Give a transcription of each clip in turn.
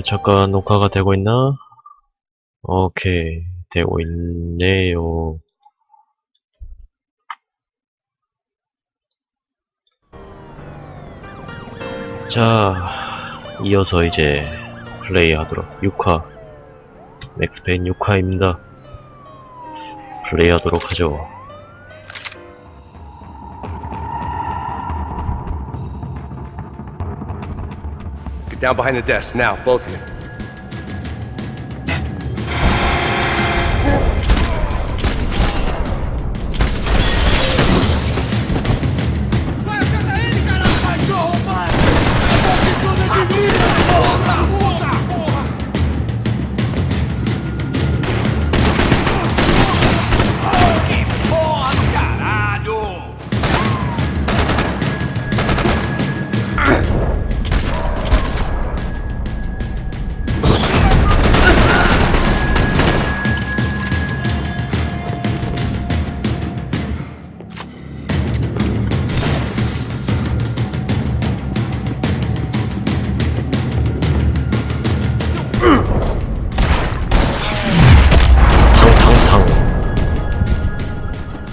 잠깐 녹화가 되고 있나? 오케이, 되고 있네요. 자, 이어서 이제 플레이하도록 6화 맥스페인 6화입니다. 플레이하도록 하죠. Get down behind the desk now, both of you.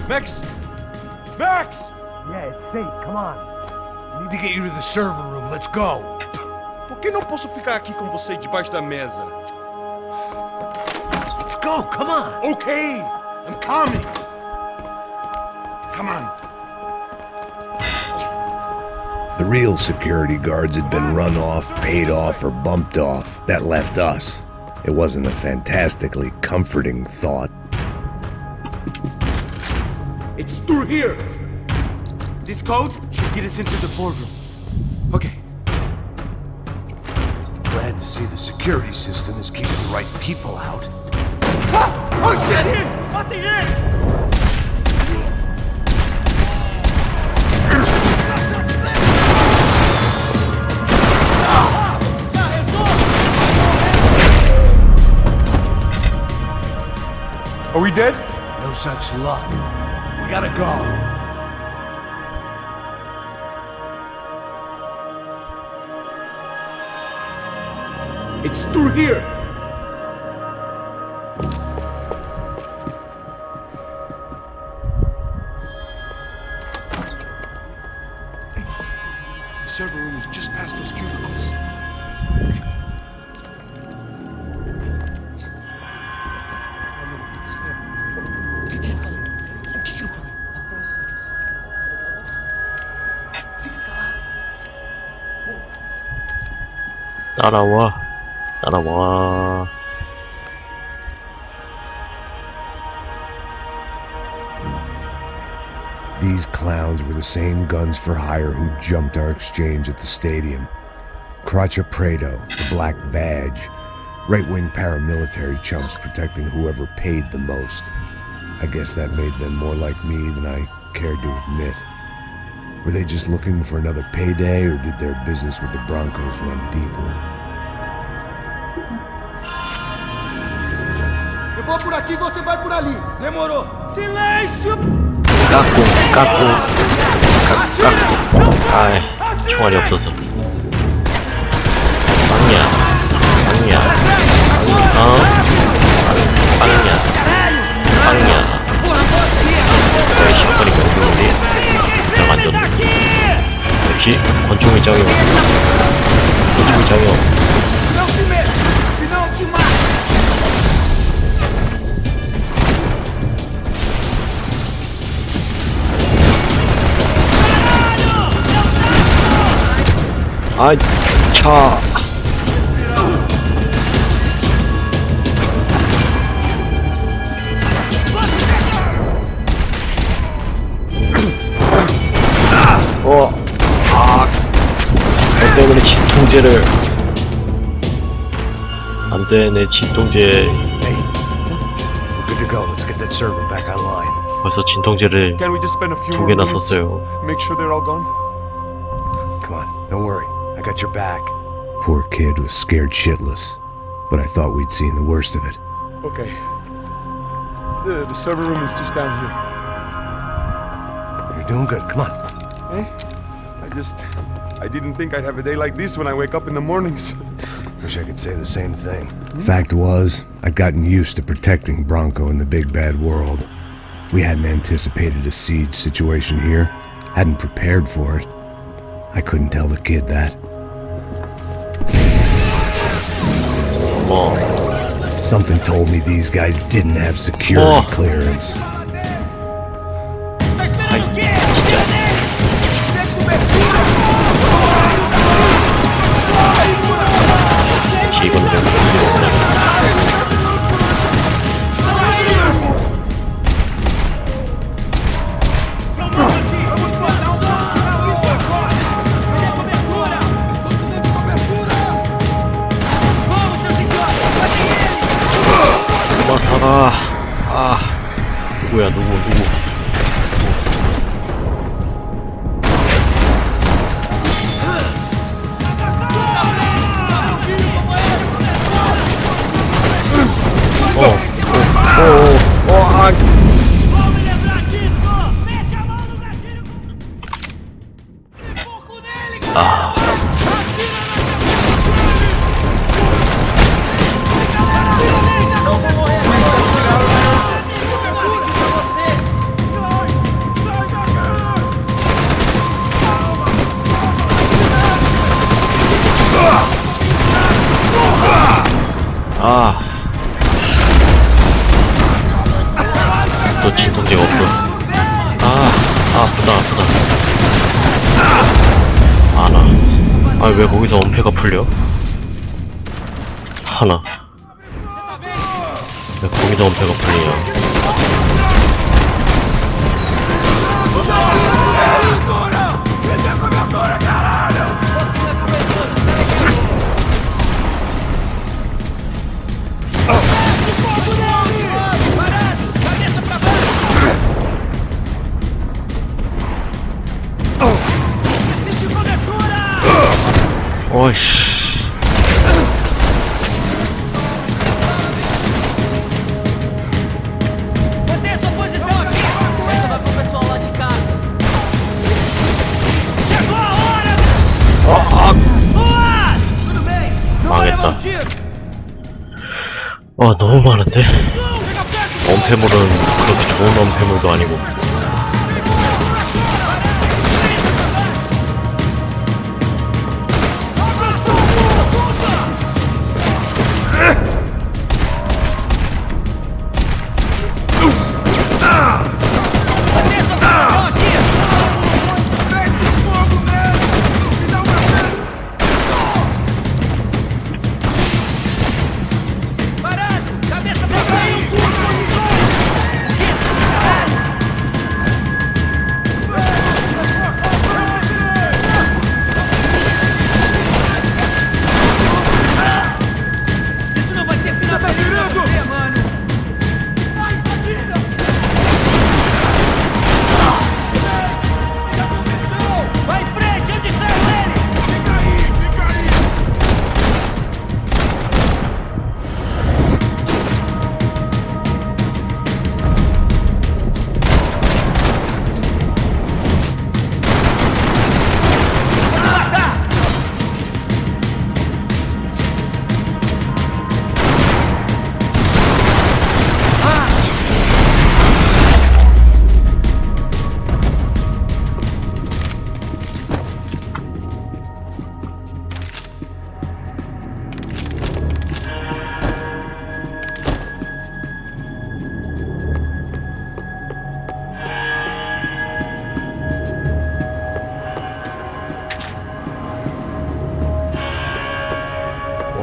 Max! Yeah, it's safe. Come on. We need to get you to the server room. Let's go. Por que não posso ficar aqui com você debaixo da mesa? Let's go. Come on. Okay, I'm coming. Come on. The real security guards had been run off, paid off, or bumped off. That left us. It wasn't a fantastically comforting thought. It's through here. This code should get us into the boardroom. Okay. Glad to see the security system is keeping the right people out. Ah! Oh shit! What the hell? Are we dead? No such luck. We gotta go. It's through here. The server room is just past those cubicles. 따라와, 따라와. These clowns were the same guns for hire who jumped our exchange at the stadium. Crotcha Prado, the Black Badge, right-wing paramilitary chumps protecting whoever paid the most. I guess that made them more like me than I cared to admit. Were they just looking for another payday, or did their business with the Broncos run deeper? Eu vou por aqui, você vai por ali. Demorou. Silêncio! 깎고. 아이, 총알이 없어서. 빵이야. 거의 샷건이 경기인데 그냥 안 줬네. 역시 권총이 짱이요. Não te mexa, senão eu te mato. 아이, 차. 너 때문에 진통제를. 안 돼, 내 진통제. Hey, we're good to go. Let's get that server back online. 벌써 진통제를 Can we just spend a few 2개나 minutes? 썼어요. Make sure they're all gone. Come on, don't worry. I got your back. Poor kid was scared shitless, but I thought we'd seen the worst of it. Okay. The server room is just down here. You're doing good. Come on. Hey, I I didn't think I'd have a day like this when I wake up in the mornings. Wish I could say the same thing. Fact was, I'd gotten used to protecting Bronco in the big bad world. We hadn't anticipated a siege situation here, hadn't prepared for it. I couldn't tell the kid that. Something told me these guys didn't have security clearance. 살아. 아, 누구야, 누구. 또 진통제가 없어. 아프다. 왜 거기서 엄폐가 풀려? 하나. 왜 거기서 엄폐가 풀리냐? 어이씨. Mantém sua posição aqui! Essa vai pro pessoal lá de casa. Chegou a hora! Boa! Tudo bem? Não vai levar um tiro. 너무 많은데? 엄폐물은 그렇게 좋은 엄폐물도 아니고.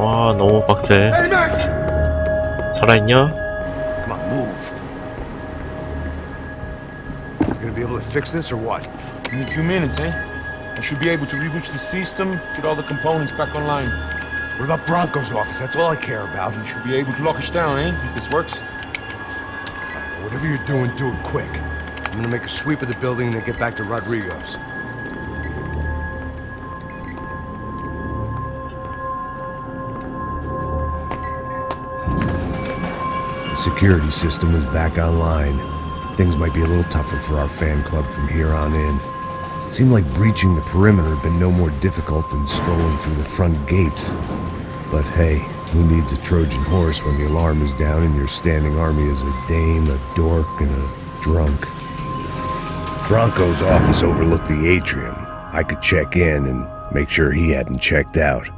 와, 너무 빡세. Hey, Max! 살아있냐? Come on, move. You gonna be able to fix this or what? In a few minutes, eh? I should be able to reboot the system, get all the components back online. What about Bronco's office? That's all I care about. You should be able to lock us down, eh? If this works. Whatever you're doing, do it quick. I'm gonna make a sweep of the building and then get back to Rodrigo's. The security system was back online. Things might be a little tougher for our fan club from here on in. Seemed like breaching the perimeter had been no more difficult than strolling through the front gates. But hey, who needs a Trojan horse when the alarm is down and your standing army is a dame, a dork, and a drunk? Bronco's office overlooked the atrium. I could check in and make sure he hadn't checked out.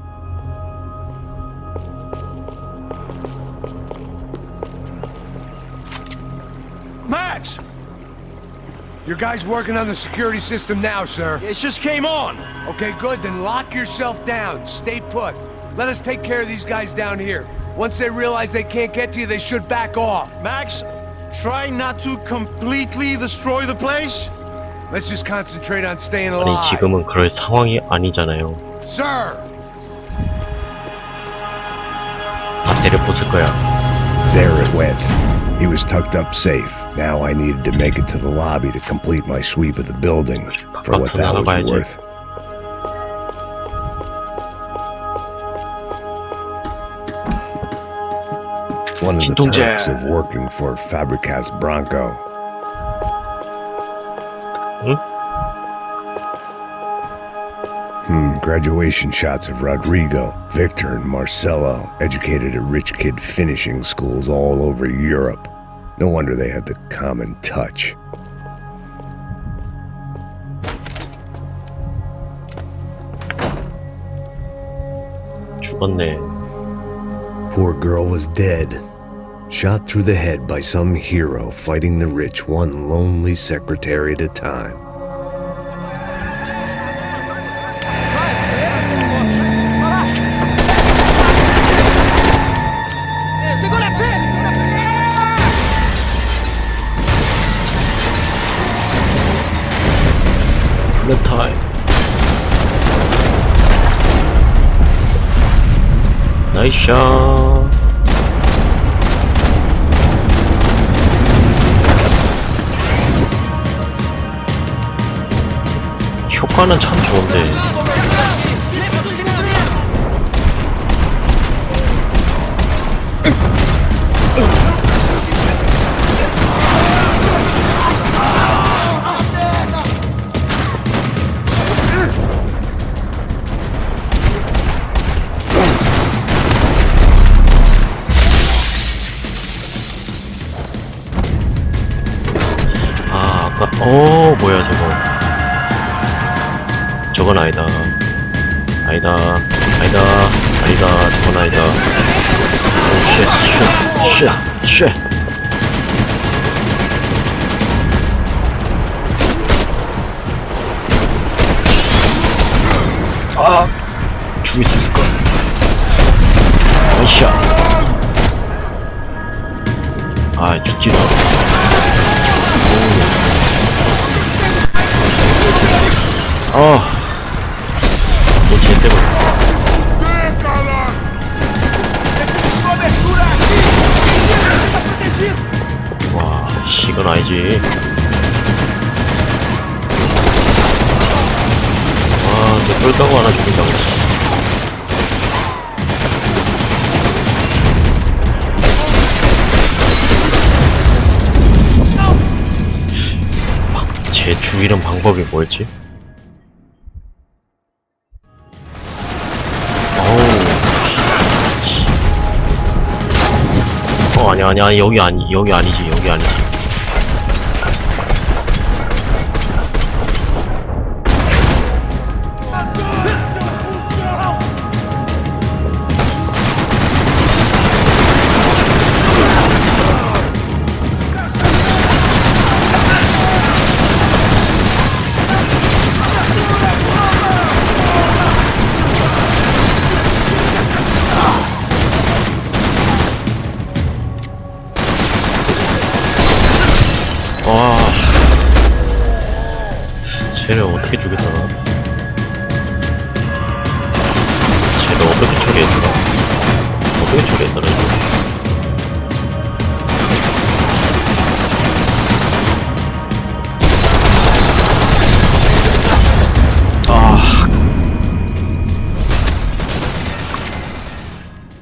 Max! Your guy's working on the security system now, sir. It just came on. Okay, good. Then lock yourself down. Stay put. Let us take care of these guys down here. Once they realize they can't get to you, they should back off. Max, try not to completely destroy the place. Let's just concentrate on staying 아니 alive. 지금은 그럴 상황이 아니잖아요. Sir! 다 때려 부술 거야. There it went. He was tucked up safe. Now I needed to make it to the lobby to complete my sweep of the building, for what that was worth. One of the perks of working for Fabricas Bronco. Graduation shots of Rodrigo, Victor, and Marcelo, educated at rich kid finishing schools all over Europe. No wonder they had the common touch. 죽었네. Poor girl was dead. Shot through the head by some hero fighting the rich one lonely secretary at a time. 플랫 타임. 나이스 샷. 효과는 참 좋은데. 뭐야 저거. 저건 아니다. 아니다. 아니다. 아니다. 저건 아니다. 쉣. 아! 죽일 수 있을까? 아이샤. 아, 죽지마. 뭐쟤 때문에. 와, 이건 아니지. 와, 저 쫄다고 하나 죽인다고. 쟤 죽이는 방법이 뭐였지? 아니 여기 아니지. 와, 쟤를 어떻게 죽였더라? 쟤를 어떻게 처리했더라? 이거?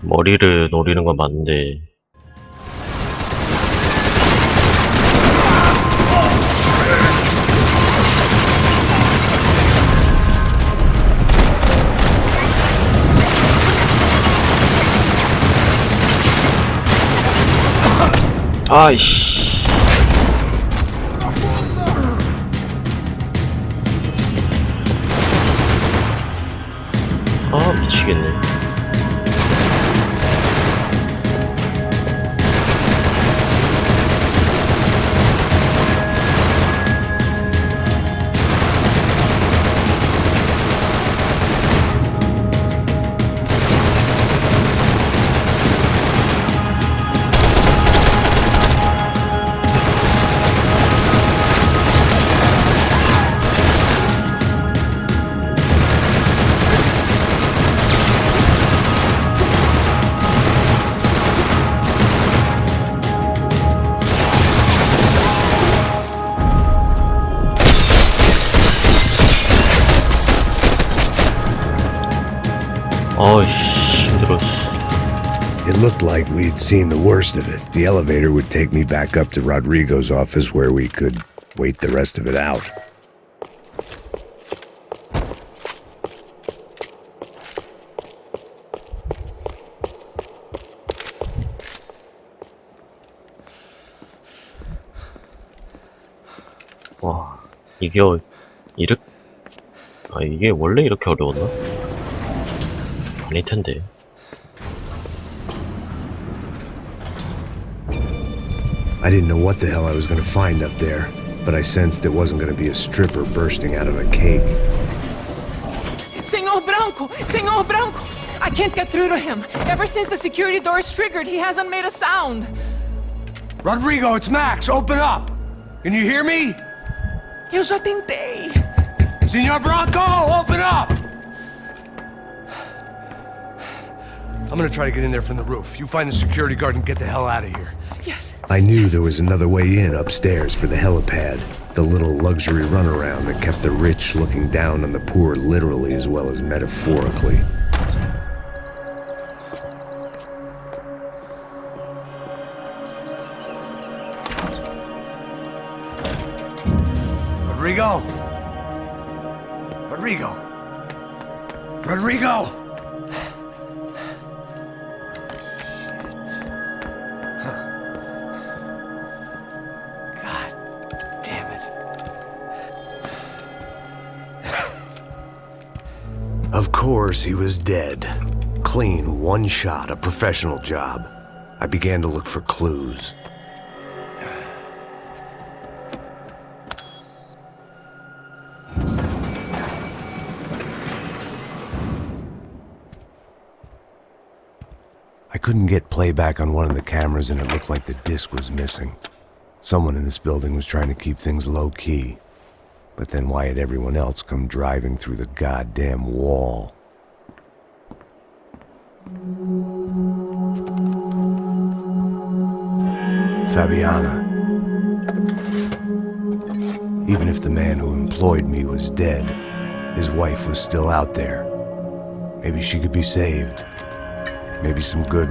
머리를 노리는 건 맞는데. 아이씨. 아, 미치겠네. 아이씨, 힘들어. It looked like we'd seen the worst of it. The elevator would take me back up to Rodrigo's office where we could wait the rest of it out. 와, 이게 이렇게 이게 원래 이렇게 어려웠나? 아닐 텐데. I didn't know what the hell I was going to find up there, but I sensed it wasn't going to be a stripper bursting out of a cake. Senor Branco! Senor Branco! I can't get through to him. Ever since the security door is triggered, he hasn't made a sound. Rodrigo, it's Max. Open up. Can you hear me? Eu já tentei. Senor Branco, open up! I'm gonna try to get in there from the roof. You find the security guard and get the hell out of here. Yes. I knew there was another way in upstairs for the helipad, the little luxury runaround that kept the rich looking down on the poor literally as well as metaphorically. Rodrigo! Rodrigo! Rodrigo! God damn it. Of course, he was dead. Clean, one shot, a professional job. I began to look for clues. I couldn't get playback on one of the cameras and it looked like the disc was missing. Someone in this building was trying to keep things low-key. But then why had everyone else come driving through the goddamn wall? Fabiana. Even if the man who employed me was dead, his wife was still out there. Maybe she could be saved. Maybe some good...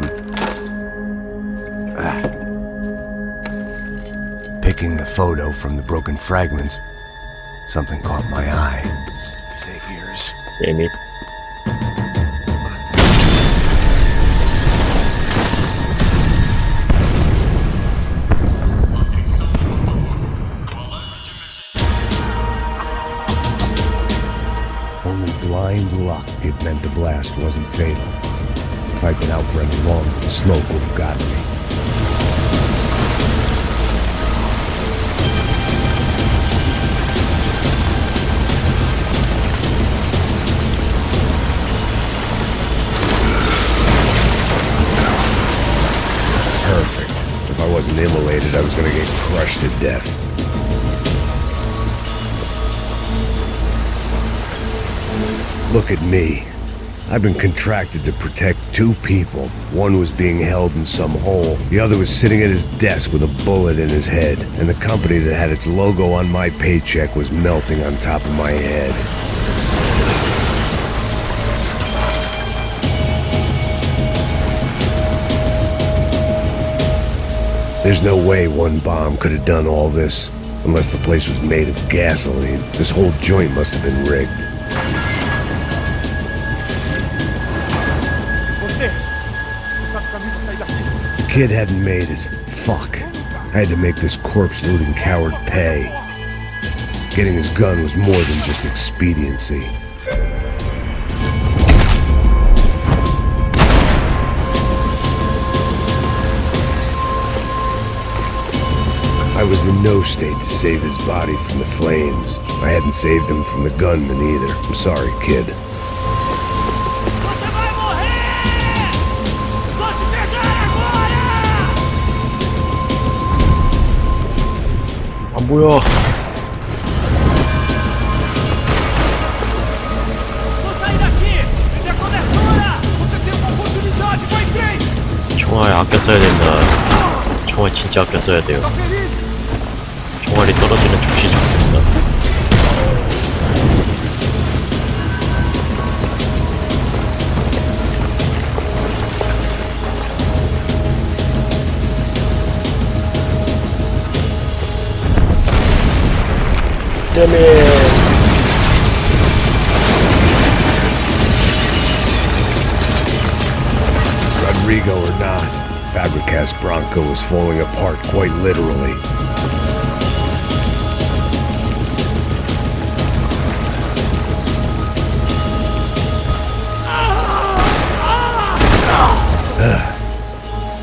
Picking the photo from the broken fragments, something caught my eye. Figures. Damn it. Only blind luck it meant the blast wasn't fatal. If I'd been out for any longer, the smoke would have gotten me. Perfect. If I wasn't immolated, I was gonna get crushed to death. Look at me. I've been contracted to protect two people. One was being held in some hole. The other was sitting at his desk with a bullet in his head. And the company that had its logo on my paycheck was melting on top of my head. There's no way one bomb could have done all this. Unless the place was made of gasoline. This whole joint must have been rigged. The kid hadn't made it. Fuck. I had to make this corpse-looting coward pay. Getting his gun was more than just expediency. I was in no state to save his body from the flames. I hadn't saved him from the gunman either. I'm sorry, kid. 안 보여. 총알 아껴 써야 된다. 총알 진짜 아껴 써야 돼요. 총알이 떨어지는 즉시 죽습니다. Rodrigo or not, Fabregas Bronco was falling apart quite literally.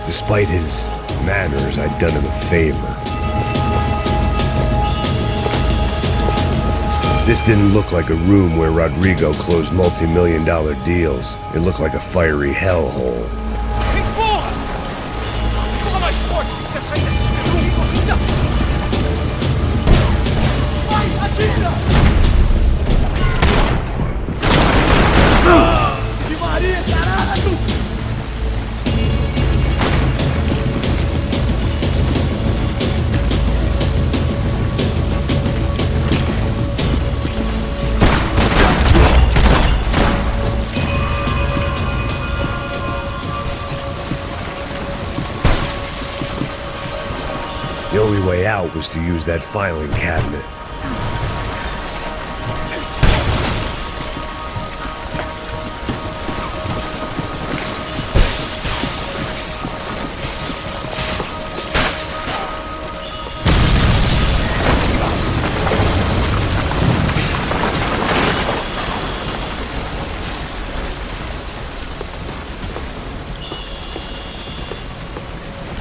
Despite his manners, I'd done him a favor. This didn't look like a room where Rodrigo closed multi-million-dollar deals. It looked like a fiery hellhole. The only way out was to use that filing cabinet.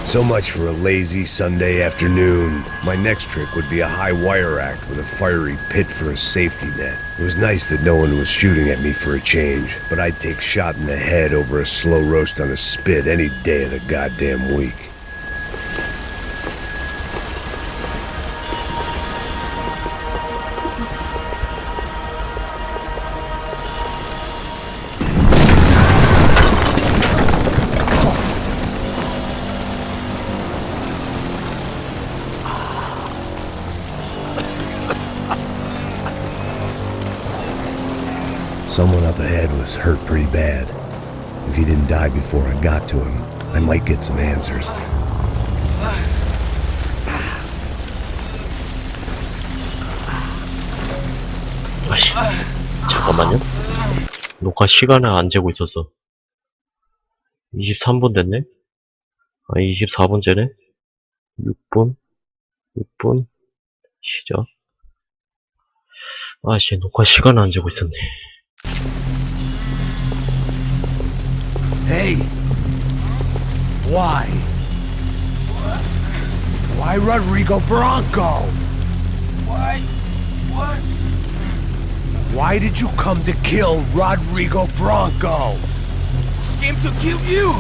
So much for a lazy Sunday afternoon. My next trick would be a high wire act with a fiery pit for a safety net. It was nice that no one was shooting at me for a change, but I'd take shot in the head over a slow roast on a spit any day of the goddamn week. Someone up ahead was hurt pretty bad. If he didn't die before I got to him, I might get some answers. 아씨, 잠깐만요. 녹화 시간을 안 재고 있었어. 23분 됐네? 아, 24분째네? 6분? 시작. 아씨, 녹화 시간을 안 재고 있었네. Hey! Why? Why Rodrigo Bronco? Why? What? Why did you come to kill Rodrigo Bronco? Came to kill you!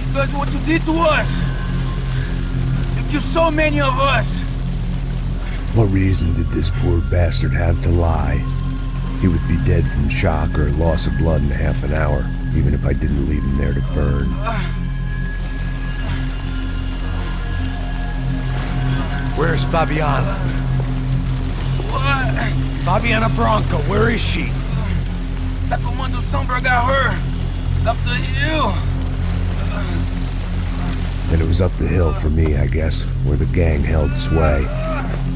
Because what you did to us! You killed so many of us! What reason did this poor bastard have to lie? He would be dead from shock or loss of blood in half an hour, even if I didn't leave him there to burn. Where's Fabiana? What? Fabiana Bronco, where is she? That Commando Sombra got her! Up the hill! And it was up the hill for me, I guess, where the gang held sway.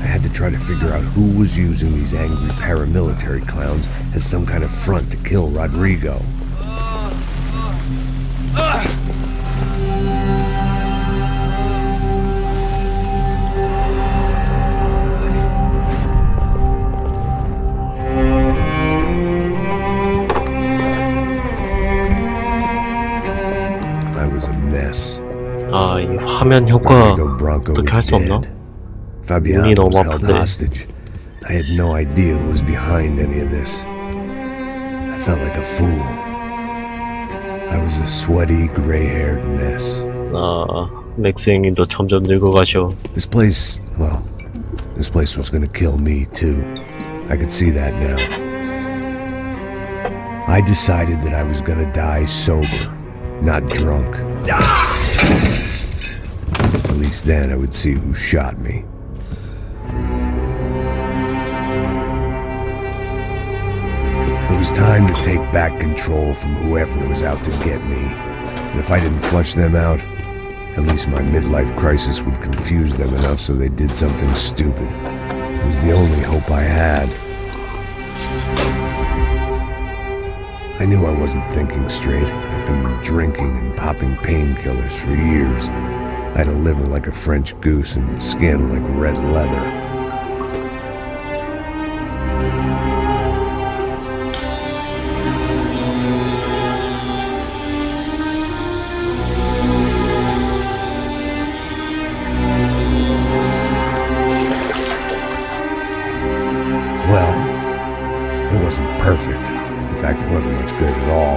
I had to try to figure out who was using these angry paramilitary clowns as some kind of front to kill Rodrigo. 화면 효과 Rodrigo Branco 어떻게 was 할 수 없나? dead. Fabiano 너무 was held 아픈데. hostage. I had no idea who was behind any of this. I felt like a fool. I was a sweaty, gray-haired mess. 맥스 형님도 점점 늙어가셔. This place was gonna kill me too. I could see that now. I decided that I was gonna die sober, not drunk. At least then I would see who shot me. It was time to take back control from whoever was out to get me. And if I didn't flush them out, at least my midlife crisis would confuse them enough so they did something stupid. It was the only hope I had. I knew I wasn't thinking straight. I'd been drinking and popping painkillers for years. I had a liver like a French goose and skin like red leather. Well, it wasn't perfect. In fact, it wasn't much good at all,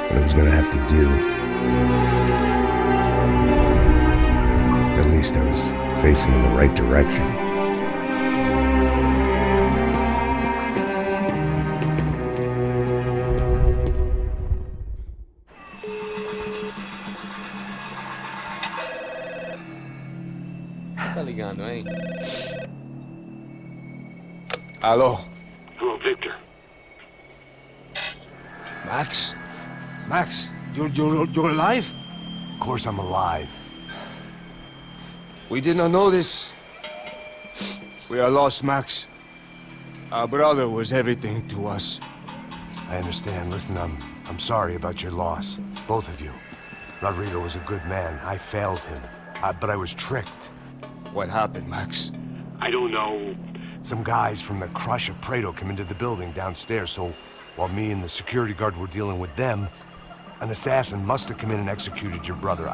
but it was gonna have to do. At least I was facing in the right direction. Tá ligando, hein? Alô? Hello, Victor. Max? Max, you're alive? Of course I'm alive. We did not know this. We are lost, Max. Our brother was everything to us. I understand. Listen, I'm sorry about your loss. Both of you. Rodrigo was a good man. I failed him. But I was tricked. What happened, Max? I don't know. Some guys from the Crush of Prado came into the building downstairs, so while me and the security guard were dealing with them, an assassin must have come in and executed your brother.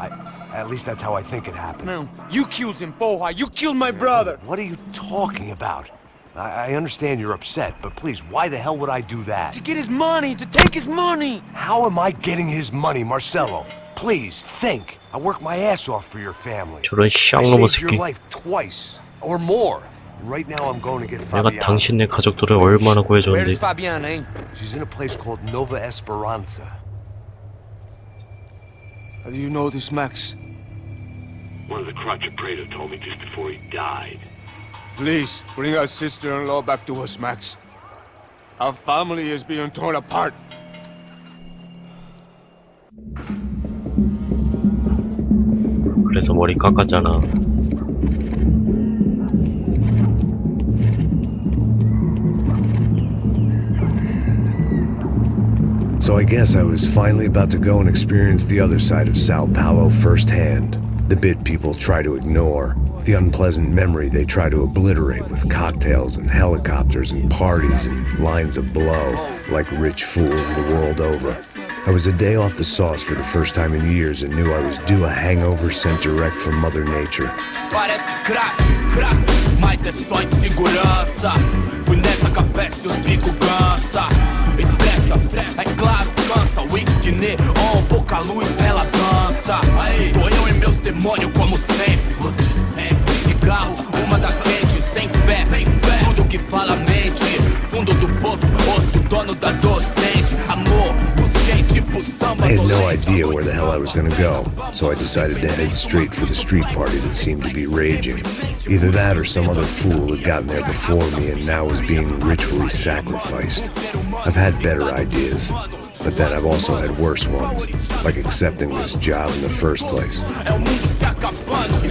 At least that's how I think it happened. No, you killed him, Porra. You killed my brother. What are you talking about? I understand you're upset, but please, why the hell would I do that? To get his money, to take his money. How am I getting his money, Marcelo? Please, think. I work my ass off for your family. 저런 I 쌍놈의 saved your 새끼. life twice, or more. Right now I'm going to get 내가 Fabiana. 당신네 가족들을 얼마나 Where 구해줬는데. is Fabiana, eh? She's in a place called Nova Esperanza. How do you know this, Max? One of the Crotch of Prado told me just before he died. Please, bring our sister-in-law back to us, Max. Our family is being torn apart. 그래서 머리 깎았잖아. So I guess I was finally about to go and experience the other side of Sao Paulo firsthand. The bit people try to ignore. The unpleasant memory they try to obliterate with cocktails and helicopters and parties and lines of blow, like rich fools the world over. I was a day off the sauce for the first time in years and knew I was due a hangover sent direct from Mother Nature. Parece crack, crack, mas é só insegurança. Fui nessa capeste, os bico cansa. Estressa, é claro, cansa. Whisky neon, pouca luz, ela dança. Aí, tô eu e meus demônios como sempre. Você sempre, cigarro, uma da frente, sem fé. Tudo que fala mente. Fundo do poço, osso, dono da docente. Amor, busquei tipo samba. I had no idea where the hell I was gonna go, so I decided to head straight for the street party that seemed to be raging. Either that or some other fool had gotten there before me and now was being ritually sacrificed. I've had better ideas, but then I've also had worse ones, like accepting this job in the first place. É o mundo se acabando,